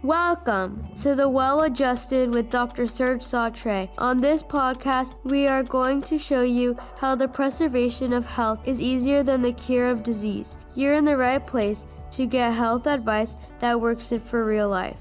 Welcome to The Well-Adjusted with Dr. Serge Sautre. On this podcast, we are going to show you how the preservation of health is easier than the cure of disease. You're in the right place to get health advice that works for real life.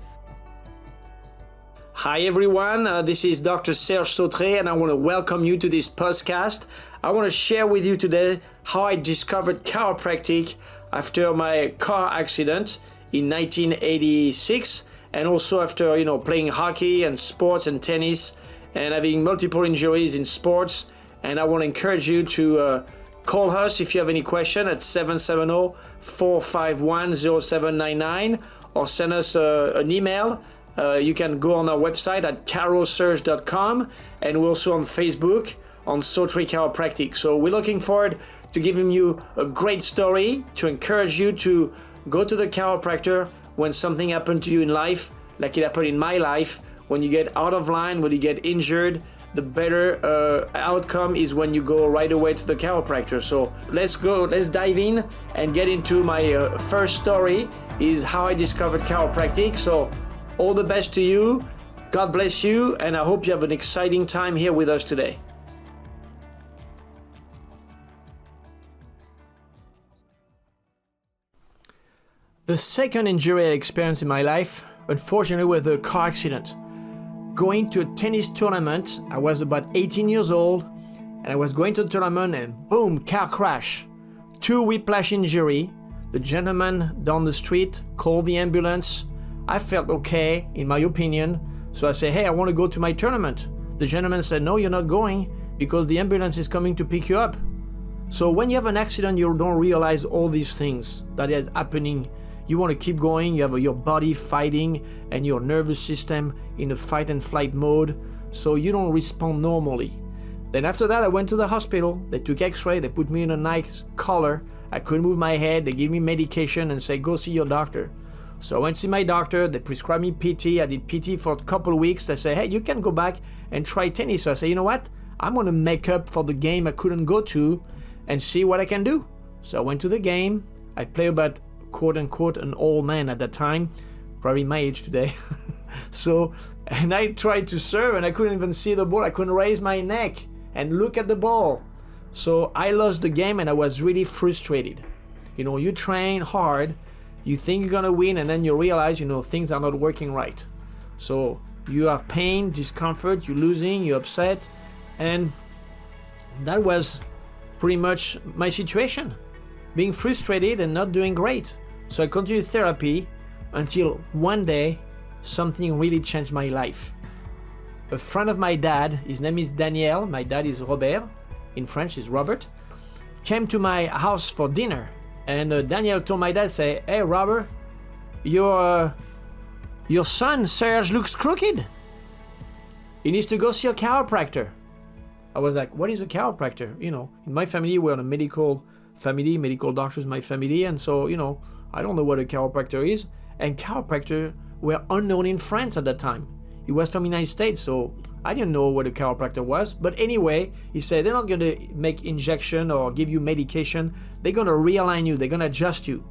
Hi everyone, this is Dr. Serge Sautre and I want to welcome you to this podcast. I want to share with you today how I discovered chiropractic after my car accident in 1986 and also after playing hockey and sports and tennis and having multiple injuries in sports. And I want to encourage you to call us if you have any question at 770-451-0799 or send us an email. You can go on our website at chirosurge.com and we're also on Facebook on Sautre Chiropractic. So we're looking forward to giving you a great story to encourage you to go to the chiropractor when something happened to you in life, like it happened in my life. When you get out of line, when you get injured, the better outcome is when you go right away to the chiropractor. So let's dive in and get into my first story, is how I discovered chiropractic. So all the best to you, God bless you, and I hope you have an exciting time here with us today. The second injury I experienced in my life, unfortunately, was a car accident. Going to a tennis tournament, I was about 18 years old, and I was going to the tournament and boom, car crash. 2 whiplash injury. The gentleman down the street called the ambulance. I felt okay, in my opinion, so I said, hey, I want to go to my tournament. The gentleman said, no, you're not going because the ambulance is coming to pick you up. So when you have an accident, you don't realize all these things that is happening. You want to keep going, you have your body fighting and your nervous system in a fight and flight mode, so you don't respond normally. Then after that, I went to the hospital. They took x-ray, they put me in a nice collar. I couldn't move my head, they gave me medication and said, go see your doctor. So I went to see my doctor, they prescribed me PT. I did PT for a couple of weeks. They said, hey, you can go back and try tennis. So I said, you know what? I'm going to make up for the game I couldn't go to and see what I can do. So I went to the game. I played about, quote unquote, an old man at that time, probably my age today. And I tried to serve and I couldn't even see the ball. I couldn't raise my neck and look at the ball. So I lost the game and I was really frustrated. You train hard, you think you're gonna win, and then you realize, things are not working right. So you have pain, discomfort, you're losing, you're upset, and that was pretty much my situation. Being frustrated and not doing great. So I continued therapy until one day, something really changed my life. A friend of my dad, his name is Daniel, my dad is Robert, in French is Robert, came to my house for dinner. And Daniel told my dad, say, hey Robert, your son Serge looks crooked. He needs to go see a chiropractor. I was like, what is a chiropractor? In my family, we're a medical family, medical doctors, my family. And so, I don't know what a chiropractor is. And chiropractor were unknown in France at that time. He was from the United States, so I didn't know what a chiropractor was. But anyway, he said, they're not going to make injection or give you medication. They're going to realign you. They're going to adjust you.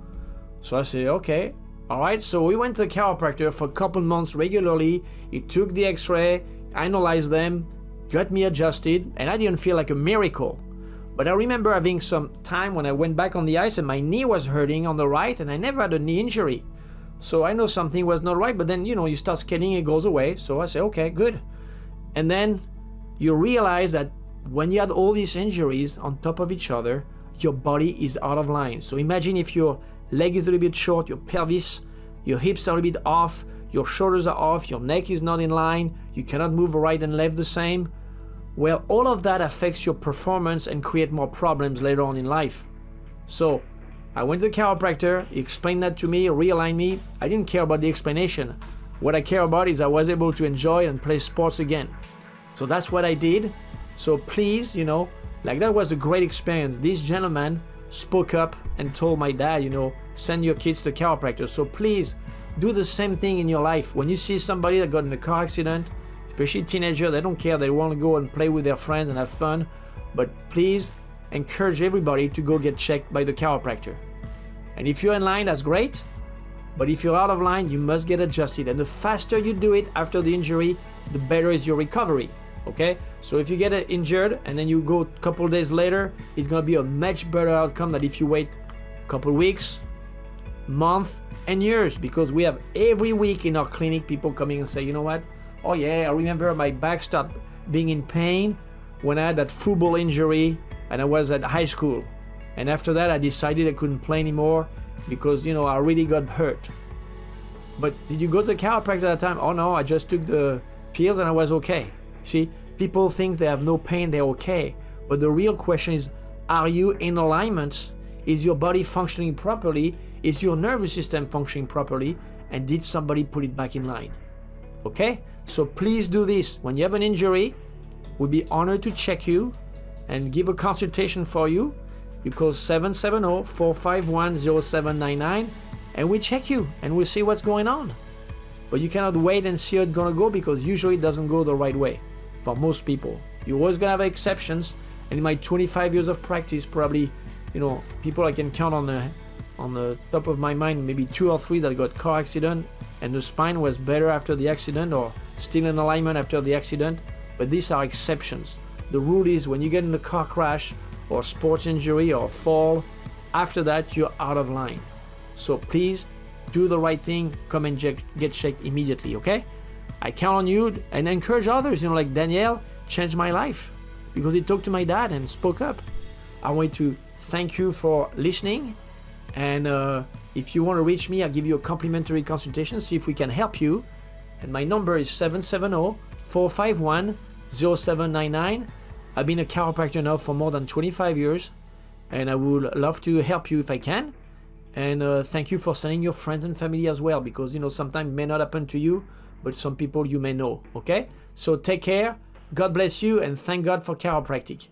So I said, okay. All right. So we went to the chiropractor for a couple months regularly. He took the x-ray, analyzed them, got me adjusted, and I didn't feel like a miracle. But I remember having some time when I went back on the ice and my knee was hurting on the right, and I never had a knee injury. So I know something was not right, but then, you start skating, it goes away. So I say, okay, good. And then you realize that when you had all these injuries on top of each other, your body is out of line. So imagine if your leg is a little bit short, your pelvis, your hips are a little bit off, your shoulders are off, your neck is not in line, you cannot move right and left the same. Well, all of that affects your performance and create more problems later on in life. So I went to the chiropractor, he explained that to me, realigned me. I didn't care about the explanation. What I care about is I was able to enjoy and play sports again. So that's what I did. So please, that was a great experience. This gentleman spoke up and told my dad, send your kids to the chiropractor. So please do the same thing in your life. When you see somebody that got in a car accident, especially teenagers, they don't care. They want to go and play with their friends and have fun. But please encourage everybody to go get checked by the chiropractor. And if you're in line, that's great. But if you're out of line, you must get adjusted. And the faster you do it after the injury, the better is your recovery. Okay? So if you get injured and then you go a couple days later, it's going to be a much better outcome than if you wait a couple weeks, months, and years. Because we have every week in our clinic people coming and say, you know what? Oh yeah, I remember my back started being in pain when I had that football injury and I was at high school. And after that, I decided I couldn't play anymore because, I really got hurt. But did you go to the chiropractor at that time? Oh no, I just took the pills and I was okay. See, people think they have no pain, they're okay. But the real question is, are you in alignment? Is your body functioning properly? Is your nervous system functioning properly? And did somebody put it back in line? Okay? So please do this. When you have an injury, we'll be honored to check you and give a consultation for you. You call 770-451-0799 and we check you and we'll see what's going on. But you cannot wait and see how it's gonna go because usually it doesn't go the right way for most people. You're always gonna have exceptions, and in my 25 years of practice, probably, people I can count on the top of my mind, maybe 2 or 3 that got car accident and the spine was better after the accident or still in alignment after the accident. But these are exceptions. The rule is when you get in a car crash or sports injury or fall, after that you're out of line. So please do the right thing, come and get checked immediately, okay? I count on you and encourage others, like Danielle changed my life because he talked to my dad and spoke up. I want to thank you for listening, and if you want to reach me, I'll give you a complimentary consultation, see if we can help you. And my number is 770-451-0799. I've been a chiropractor now for more than 25 years, and I would love to help you if I can. And thank you for sending your friends and family as well, because sometimes it may not happen to you, but some people you may know. Okay? So take care, God bless you, and thank God for chiropractic.